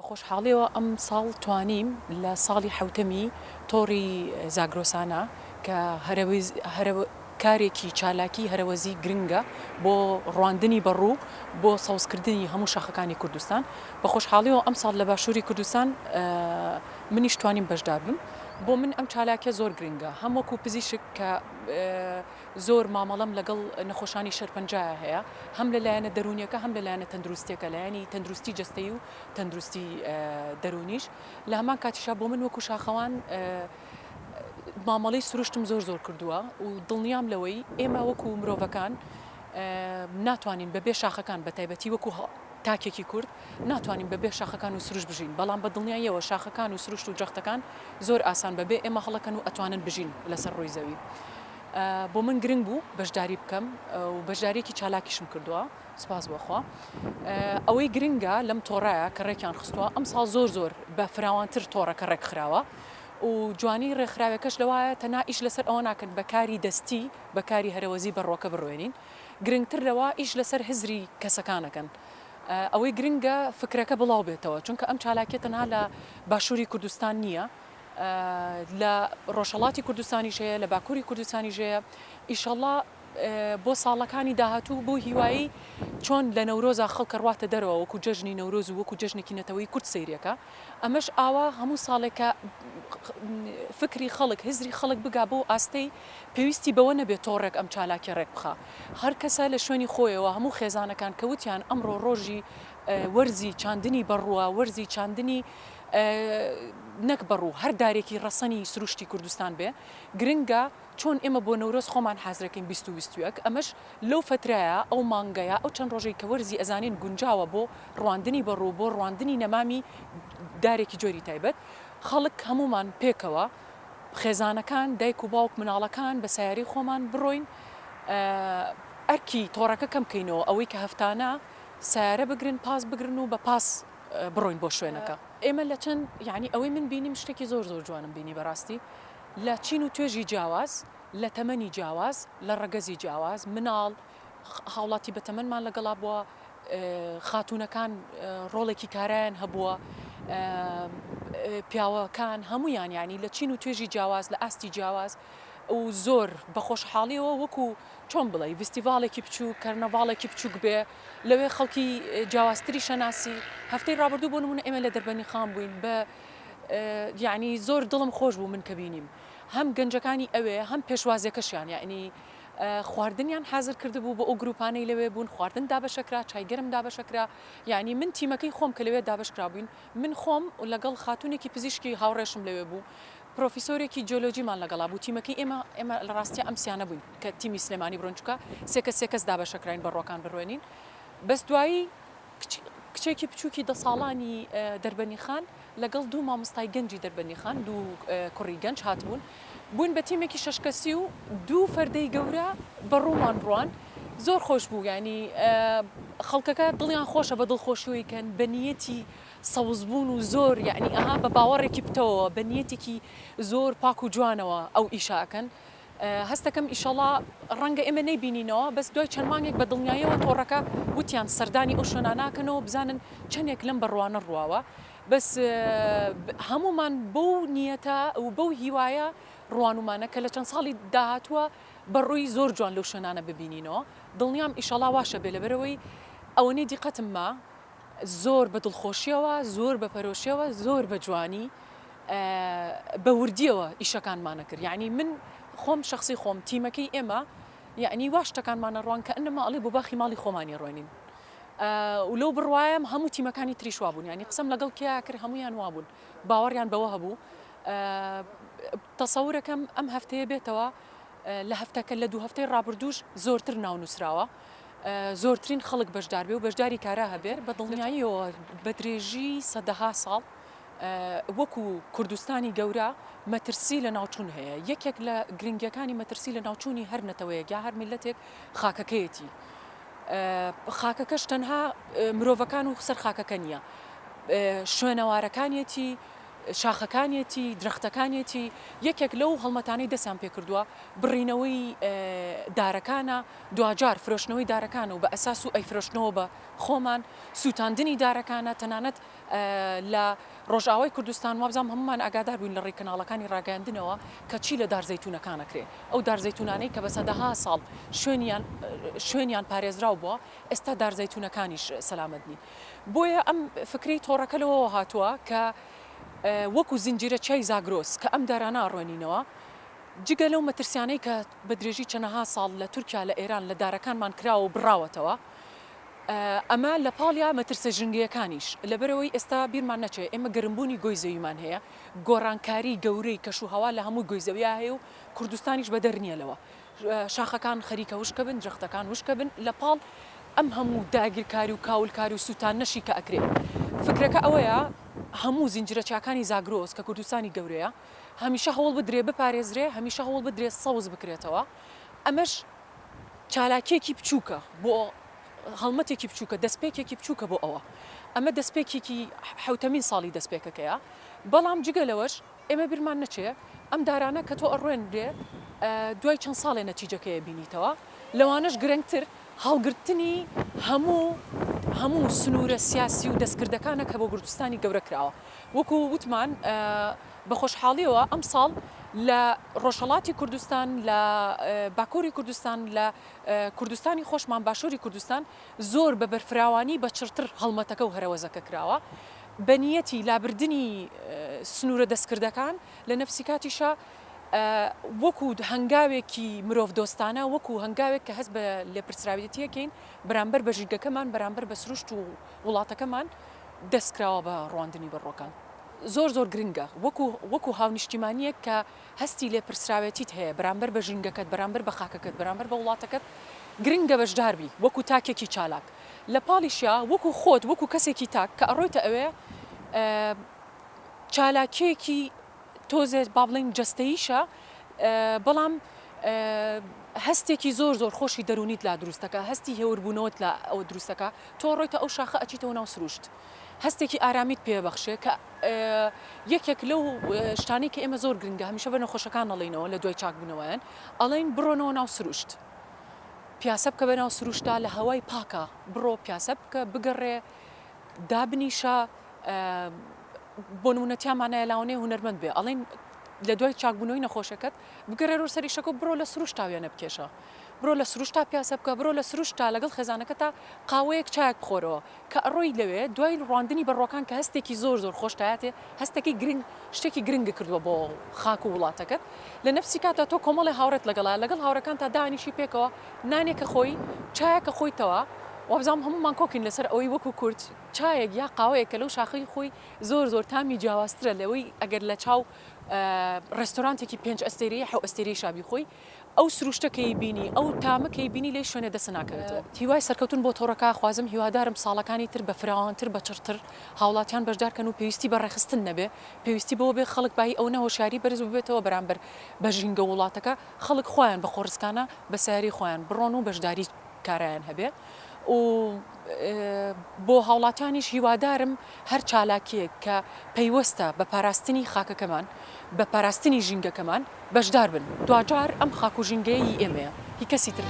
خۆشحاڵیەوە ئەم ساڵ توانیم لە ساڵی حوتەمی تۆڕی زاگرۆسانە کە کارێکی چالاکی هەرەوەزی گرنگە بۆ ڕواندنی بەڕوو بۆ سەوزکردنی هەموو شاخەکانی کوردستان بە خۆشحاڵیەوە ئەم ساڵ لە باشووری کوردستان منیش توانیم بەشدار بم بۆ من ئەم چالاکە زۆر گرنگە هەمووەکو پزیشک کە زۆر مامەڵەم لەگەڵ نەخۆشانی شەرپەنجایە هەیە هەم لەلایەنە دەرونیەکە هەم لەلایەنە تەندروستیەکە لایەنی تەندروستی جەستەیی و تەندروستی دەرونیش لە هەمان کاتیشا بۆ من وەکو شاخەوان مامەڵەی سروشتم زۆر کردووە و دڵنیام لەوەی ئێمە وەکو مرۆڤەکان ناتوانین بەبێ شاخەکان بە تایبەتی وەکو تاکێکی کورد ناتوانین بەبێ شاخەکان و سروش بژین بەڵام بە دڵنیاییەوە شاخەکان و سروشت و جەختەکان زۆر ئاسان بەبێ ئێمە هەڵەکەن و ئەتوانن بژین لەسەر ڕووی زەوی بۆ من گرنگ بوو بەشداری بکەم و بەشدارێکی چالاکیشم کردووە سپاس بۆخوا ئەوەی گرنگە لەم تۆڕایە کە ڕێکیان خستووە ئەم ساڵ زۆر بە فراوانتر تۆڕەکە ڕێکخراوە و جوانی ڕێکخراوەکەش لەوایە تەنها ئیش لەسەر ئەوە ناکەن بەکاری دەستی بەکاری هەرەوەزی بەڕۆکە بڕوێنین گرنگتر لەوە ئیش لەسەر هزری کەسەکانەکەن ئەوەی گرنگە فکرەکە بڵاو بێتەوە چونکە ئەم چالاکیە تەنها لە باشووری کوردستان نییە لە ڕۆژهەڵاتی کوردستانیش هەیە لە باکووری کوردستانیش هەیە ئیشەڵڵا بۆ ساڵەکانی داهاتوو بۆ هیوایی چۆن لە نەورۆزا خەڵکە ڕواتە دەرەوە وەکو جەژنی نەورۆز و وەکو جەژنێکی نەتەوەی کورد سەیرەکە ئەمەش ئاوا هەموو ساڵێکە فکری خەڵک هزری خەڵک بگا بۆ ئاستەی پێویستی بەوە نەبێت تۆڕێک ئەم چالاکی ڕێک بخە هەر کەسە لە شوێنی خۆیەوە هەموو خێزانەکان کەوتیان ئەمڕۆ ڕۆژی وەرزی چاندنی بەڕووە وەرزی چاندنی نەک بەڕوو هەر دارێکی ڕەسەنی سروشتی کوردستان بێ گرنگە چۆن ئێمە بۆ نەورۆز خۆمان حازرەکەین 2021 ئەمەش لەو فترایە ئەو مانگەیە ئەو چەند ڕۆژەی کە وەرزی ئەزانین گونجاوە بۆ ڕواندنی بەڕوو بۆ ڕواندنی نەمامی دارێکی جۆری تایبەت خەڵک هەمومان پێکەوە خێزانەکان دایک و باوک مناڵەکان بە سیاری خۆمان بڕۆین ئەرکی تۆڕەکە کەم بکەینەوە ئەوەی کە هەفتانە سیارە بگرن پاس بگرن و بە پاس بڕۆین بۆ شوێنەکە ئێمە لە چەند یعنی ئەوەی من بینیم شتێکی زۆر جوانم بینی بەڕاستی لە چین و توێژی جیاواز لە تەمەنی جیاواز لە ڕەگەزی جیاواز مناڵ هاوڵاتی بە تەمەنمان لەگەڵا بووە خاتونەکان ڕۆڵێکی کارایان هەبووە پیاوەکان هەمویان ینی لە چین و توێژی جیاواز لە ئاستی جیاواز و زۆر بە خۆشحاڵیەوە وەکو چۆن بڵێ فستیڤالێکی بچوو کەرنەڤاڵێکی بچووک بێ لەوێ خەڵکی جیاوازتری شەناسی هەفتەی ڕابردوو بۆ نمونە ئێمە لە دەربەنی خان بووین بە یعنی زۆر دڵم خۆش بوو من کە بینیم هەم گەنجەکانی ئەوێ هەم پێشوازیەکەشیان یعنی خواردنیان حاضر کرده بوو بۆ ئەو گروپانەی لەوێ بوون خواردن دابەشەکرا چایگەرم دابەشەکرا یعنی من تیمەکەی خۆم کە لەوێ دابشکرا بووین من خۆم لەگەڵ خاتونێکی پزیشکی هاوڕێشم لەوێ بوو پرۆفیسۆرێکی جیۆلۆجیمان لەگەڵا بوو تیمەکەی ئێمە لە ڕاستی ئەمسیانە بووین کە تیمی سلێمانی برۆنچکە سێکەس دابەشەکراین بەڕۆکان بڕوێنین بەس دوایی کچێکی بچووکی 10 ساڵانی دەربەنی خان لەگەڵ دوو مامۆستای گەنجی دەربەنی خان دوو کوڕی گەنج هاتبوون بوون بە تیمێکی شەشکەسی و دوو فەردەی گەورە بەڕوومان بڕوان زۆر خۆش بوو ینی خەڵکەکە دڵیان خۆشە بە دڵخۆشیەوەی کەن بە نیەتی سەوزبوون و زۆر یعنی ئەها بە باوەڕێکی بتەوە بە نیەتێکی زۆر پاک و جوانەوە ئەو ئیشاکەن هەستەکەم ئیشەڵا ڕەنگە ئێمە نەیبینینەوە بەس دوای چەند مانگێک بە دڵنیاییەوە تۆڕەکە وتیان سەردانی ئەو شوێنە ناکەنەوە بزانن چەندێک لەم بەڕوانە ڕواوە بەس هەمومان بەو نیەتە و بەو هیوایە ڕوانومانە کە لە چەند ساڵی داهاتووە بەڕووی زۆر جوان لەو شوێنانە ببینینەوە دڵنیام ئیشەڵا واشە بێ لەبەرەوەی ئەوەنەی دیقەتم ما زۆر بە دڵخۆشیەوە زۆر بە پەرۆشیەوە زۆر بە جوانی بە وردیەوە ئیشەکانمانە کرد یعنی من خۆم شخصی خۆم تیمەکەی ئێمە یعنی وا شتەکانمانە ڕوان کە ئەنەما ئەڵێ بۆ باخی ماڵی خۆمانی ڕۆینین و لەو بڕوایم هەموو تیمەکانی تریش وابوون ینی قسەم لەگەڵ کیا کرد هەمویان وابوون باوەڕیان بەوە هەبوو تەسەورەکەم ئەم هەفتەیە بێتەوە لە هەفتەکە لە دوو هەفتەی ڕابردووش زۆرتر ناونووسراوە زۆرترین خەڵک بەشدار بێ و بەشداری کارا هەبێر بە دڵنیاییەوە بە درێژی سەدەها ساڵ وەکو کوردستانی گەورە مەترسی لە ناوچوون هەیە یەکێک لە گرنگیەکانی مەترسی لە ناوچوونی هەر نەتەوەیەک یا هەر میلەتێک خاکەکەیەتی خاکەکەش تەنها مرۆڤەکان و سەر خاکەکە نییە شوێنەوارەکانیەتی شاخەکانیەتی درەختەکانیەتی یەکێک لەو هەڵمەتانەی دەستیان پێ کردووە بڕینەوەی دارەکانە دوجار فرۆشتنەوەی دارەکانە و بە ئەساس و ئەیفرۆشتنەوە بە خۆمان سووتاندنی دارەکانە تەنانەت لە ڕۆژاوای کوردستان وابزانام هەمومان ئاگادار بووین لە ڕێکەناڵەکانی ڕاگەاندنەوە کە چی لە دارزەیتونەکانەکرێ ئەو دارزەیتونانەی کە بە سەدەها ساڵ شوێنیان پارێزراو بووە ئێستا دارزەیتونەکانیش سەلامەتنی بۆیە ئەم فکری تۆڕەکە لەوەوە هاتووە کە وەکو زنجیرە چای زاگرۆس کە ئەم دارانە ئەڕوێنینەوە جگە لەو مەترسیانەی کە بە درێژی چەندەها ساڵ لە تورکیا لە ئێران لە دارەکانمان کراوە و بڕاوەتەوە ئەمە لە پاڵیا مەترسە ژنگیەکانیش لەبەرەوەی ئێستا بیرمان نەچێت ئێمە گەرمبوونی گۆی زەویمان هەیە گۆڕانکاری گەورەی کەشوهەوا لە هەموو گۆی زەویا هەیە و کوردستانیش بە دەرنیەلەوە شاخەکان خەریکە وشکە بن درەختەکان وشکە بن لە پاڵ ئەم هەموو داگیرکاری و کاولکاری و سووتان نەشی کە ئەکرێ فکرەکە ئەوەیە هەموو زنجیرە چاکانی زاگرۆس کە کوردستانی گەورەیە هەمیشە هەوڵ بدرێ بپارێزرێ هەمیشە هەوڵ بدرێ سەوز بکرێتەوە ئەمەش چالاکیێکی بچووکە بۆ هەڵمەتێکی بچووکە دەستپێکێکی بچووکە بۆ ئەوە ئەمە دەستپێکێکی حوتەمین ساڵی دەستپێکەکەیە بەڵام جگە لەوەش ئێمە بیرمان نەچێ ئەم دارانە کە تۆ ئەڕوێنرێ دوای چەند ساڵێ نەتیجەکەیە بینیتەوە لەوانش گرنگتر هەڵگرتنی هەموو سنوورە سیاسی و دەستکردەکانە کە بۆ کوردستانی گەورە کراوە وەکو وتمان بە خۆشحاڵیەوە ئەم ساڵ لە ڕۆژهەڵاتی کوردستان لە باکووری کوردستان لە کوردستانی خۆشمان باشووری کوردستان زۆر بە بەرفراوانی بە چرتر هەڵمەتەکە و هەرەوەزەکە کراوە بەنیەتی لابردنی سنوورە دەستکردەکان لە نەفسی کاتیشە وەکو هەنگاوێکی مرۆڤ دۆستانە وەکو هەنگاوێک کە هەست بە لێپرسراویەتیەکەین بەرامبەر بە ژینگەکەمان بەرامبەر بە سروشت و وڵاتەکەمان دەستکراوە بە ڕواندنی بەڕۆکان زۆر گرنگە وەکو هاونیشتیمانیەک کە هەستی لێپرسراوێتیت هەیە بەرامبەر بە ژینگەکەت بەرامبەر بە خاکەکەت بەرامبەر بە وڵاتەکەت گرنگە بەشداربی وەکو تاکێکی چالاک لە پاڵیشیا وەکو خۆت وەکو کەسێکی تاک کە ئەڕۆیتە ئەوێ چالاکیەکی تۆزێت با بڵین جەستەییشە بەڵام هەستێکی زۆر خۆشی دەرونیت لا دروستەکە هەستی هێوربوونەوەت لە ئەوە دروستەکە تۆ ڕۆیتە ئەو شاخە ئەچیتەوە ناو سروشت هەستێکی ئارامیت پێبەخشێ کە یەکێک لەو شتانەی کە ئێمە زۆر گرنگە هەمیشە بە نەخۆشەکان ئەڵێنەوە لە دوای چاکبوونەوەیان ئەڵێن بڕۆنەوە ناو سروشت پیاسە بکە بە ناو سروشتا لە هەوای پاکە بڕۆ پیاسە بکە بگەڕێ دابنیشە بۆ نمونەتیانمانایە لاوانەیە هونەرمەند بێ ئەڵێن لە دوای چاکبوونەوەی نەخۆشەکەت بگەڕێ ڕۆ سەریشەکە بڕۆ لە سروشتا وێنە بکێشە بڕۆ لە سروشتا پیاسە بکە بڕۆ لە سروشتا لەگەڵ خێزانەکە تا قاوەیەک چاک بخۆرەوە کە ئەڕۆی لەوێ دوای ڕواندنی بەڕۆکان کە هەستێکی زۆر خۆشتایەتێ هەستێکی گرنگ شتێکی گرنگە کردووە بۆ خاک و وڵاتەکەت لە نەفسی کاتە تۆ کۆمەڵی هاوڕێت لەگەڵ هاوڕەکان تا دانیشی پێکەوە نانێکە خۆی چایەکە خۆیتەوە وابزانام هەمومان کۆکین لەسەر ئەوەی وەکو کورد چایەک یا قاوەیە کە لەو شاخەی خۆی زۆر تامی جیاوازترە لەوەی ئەگەر لە چاو ڕێستۆرانتێکی 5 ئەستێری حەو ئەستێری شابی خۆی ئەو سروشتەکەی بینی ئەو تامەکەی بینی لێ شوێنە دەست ناکەوێتەوە هیوای سەرکەوتن بۆ تۆڕەکە خوازم هیوادارم ساڵەکانی تر بە فراوانتر بە چرتر هاوڵاتیان بەشدارکەن و پێویستی بە ڕێخستن نەبێ پێویستی بەوە بێ خەڵک بای ئەو نەهۆشیاری بەرز ببێتەوە بەرامبەر بە ژینگە وڵاتەکە خەڵک خۆیان بە خۆڕسکانە بە سیاری خۆیان بڕۆن و بەشداری کارایان هەبێ و بۆ هاوڵاتیانیش هیوادارم هەر چالاکیەک کە پەیوەستە بە پاراستنی خاکەکەمان بە پاراستنی ژینگەکەمان بەشدار بن دوجار ئەم خاک و ژینگەیەی ئێمەیە هی کەسی تر